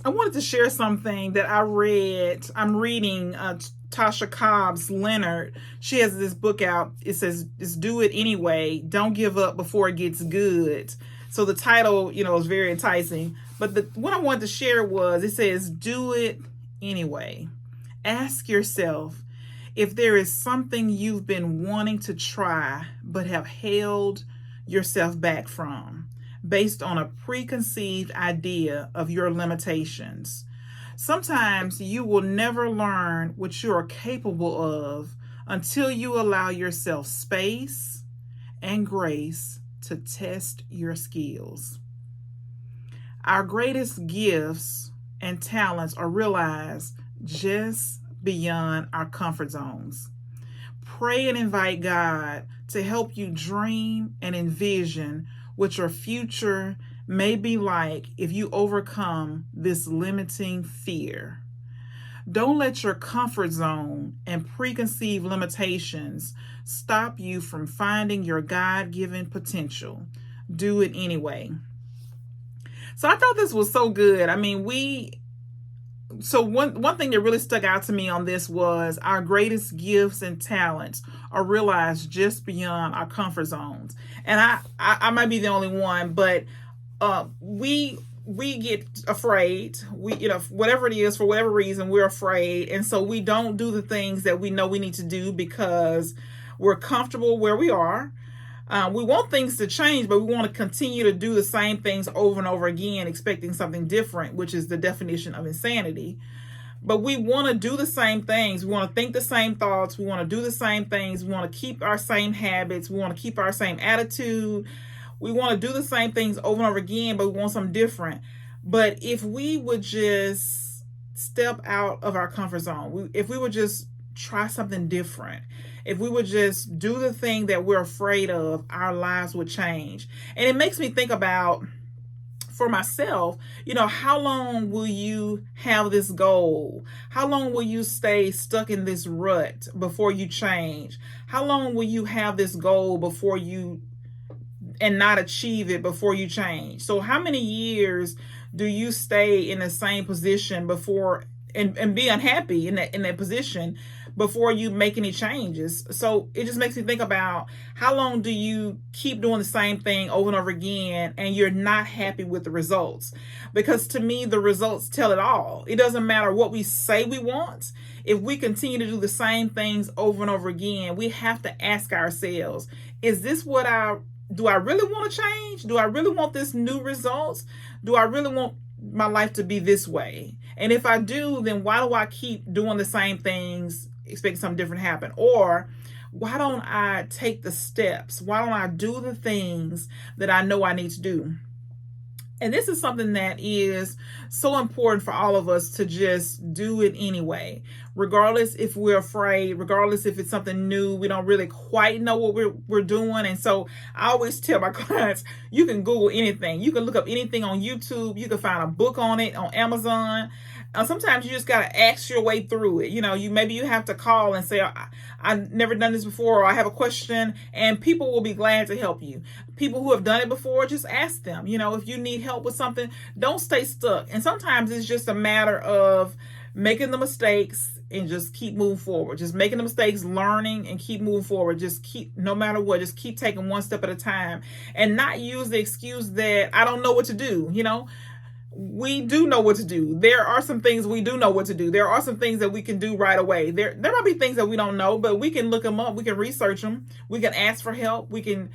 I wanted to share something that I read. I'm reading Tasha Cobbs Leonard. She has this book out. It says, "Just do it anyway. Don't give up before it gets good." So the title, is very enticing. But what I wanted to share was, it says, "Do it anyway." Ask yourself if there is something you've been wanting to try but have held yourself back from, based on a preconceived idea of your limitations. Sometimes you will never learn what you are capable of until you allow yourself space and grace to test your skills. Our greatest gifts and talents are realized just beyond our comfort zones. Pray and invite God to help you dream and envision what your future may be like if you overcome this limiting fear. Don't let your comfort zone and preconceived limitations stop you from finding your God-given potential. Do it anyway. So I thought this was so good. I mean, one thing that really stuck out to me on this was our greatest gifts and talents are realized just beyond our comfort zones. And I might be the only one, but we get afraid. Whatever it is, for whatever reason, we're afraid, and so we don't do the things that we know we need to do because we're comfortable where we are. We want things to change, but we want to continue to do the same things over and over again, expecting something different, which is the definition of insanity. But we want to do the same things. We want to think the same thoughts. We want to do the same things. We want to keep our same habits. We want to keep our same attitude. We want to do the same things over and over again, but we want something different. But if we would just step out of our comfort zone, if we would just try something different, if we would just do the thing that we're afraid of, our lives would change. And it makes me think about, for myself, how long will you have this goal? How long will you stay stuck in this rut before you change? How long will you have this goal and not achieve it before you change? So how many years do you stay in the same position before and be unhappy in that position before you make any changes? So it just makes me think about, how long do you keep doing the same thing over and over again and you're not happy with the results? Because to me, the results tell it all. It doesn't matter what we say we want. If we continue to do the same things over and over again, we have to ask ourselves, is this do I really want to change? Do I really want this new results? Do I really want my life to be this way? And if I do, then why do I keep doing the same things, expecting something different to happen? Or why don't I take the steps? Why don't I do the things that I know I need to do? And this is something that is so important for all of us to just do it anyway, regardless if we're afraid, regardless if it's something new, we don't really quite know what we're doing. And so I always tell my clients, you can Google anything. You can look up anything on YouTube. You can find a book on it on Amazon. Sometimes you just got to ask your way through it. Maybe you have to call and say, I've never done this before, or I have a question, and people will be glad to help you. People who have done it before, just ask them. If you need help with something, don't stay stuck. And sometimes it's just a matter of making the mistakes and just keep moving forward. Just making the mistakes, learning, and keep moving forward. No matter what, just keep taking one step at a time, and not use the excuse that I don't know what to do. We do know what to do. There are some things we do know what to do. There are some things that we can do right away. There might be things that we don't know, but we can look them up. We can research them. We can ask for help. We can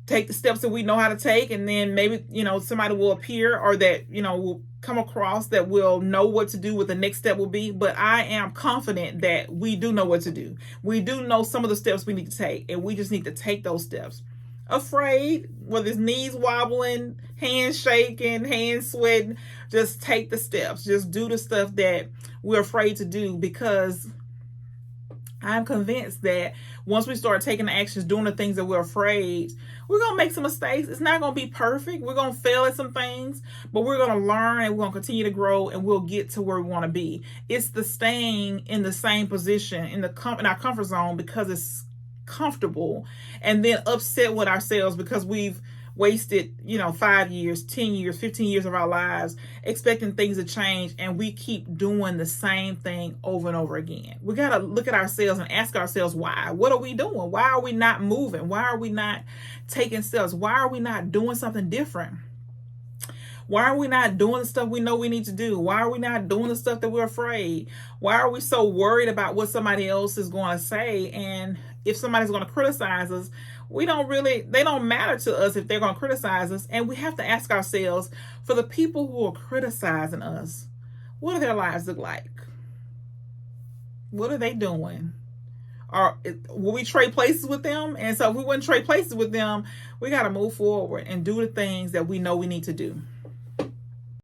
take the steps that we know how to take, and then maybe, somebody will appear, or that, will come across that will know what to do, what the next step will be. But I am confident that we do know what to do. We do know some of the steps we need to take, and we just need to take those steps. Afraid, whether it's knees wobbling, hands shaking, hands sweating, just take the steps. Just do the stuff that we're afraid to do, because I'm convinced that once we start taking the actions, doing the things that we're afraid, we're going to make some mistakes. It's not going to be perfect. We're going to fail at some things, but we're going to learn, and we're going to continue to grow, and we'll get to where we want to be. It's the staying in the same position in our comfort zone because it's comfortable, and then upset with ourselves because we've wasted, 5 years, 10 years, 15 years of our lives expecting things to change, and we keep doing the same thing over and over again. We got to look at ourselves and ask ourselves why. What are we doing? Why are we not moving? Why are we not taking steps? Why are we not doing something different? Why are we not doing the stuff we know we need to do? Why are we not doing the stuff that we're afraid? Why are we so worried about what somebody else is going to say? And if somebody's going to criticize us, they don't matter to us if they're going to criticize us. And we have to ask ourselves, for the people who are criticizing us, what do their lives look like? What are they doing? Or will we trade places with them? And so if we wouldn't trade places with them, we got to move forward and do the things that we know we need to do.